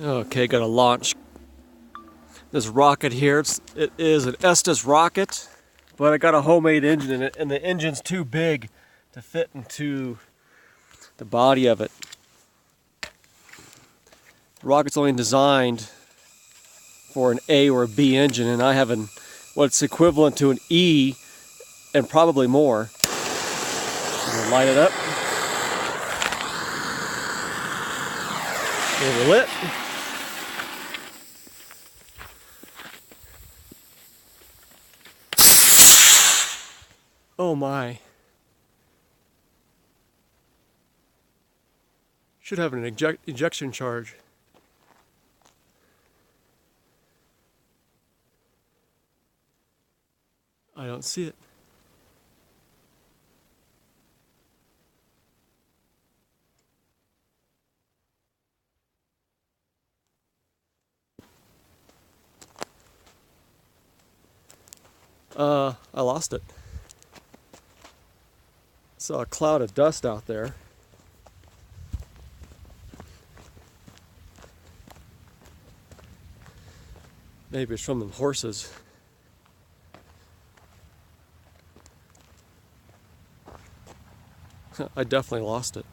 Okay, gotta launch this rocket here. It is an Estes rocket, but I got a homemade engine in it, and the engine's too big to fit into the body of it. The rocket's only designed for an A or a B engine, and I have what's equivalent to an E and probably more. I'm gonna light it up. It's lit. Oh my. Should have an ejection charge. I don't see it. I lost it. Saw a cloud of dust out there. Maybe it's from the horses. I definitely lost it.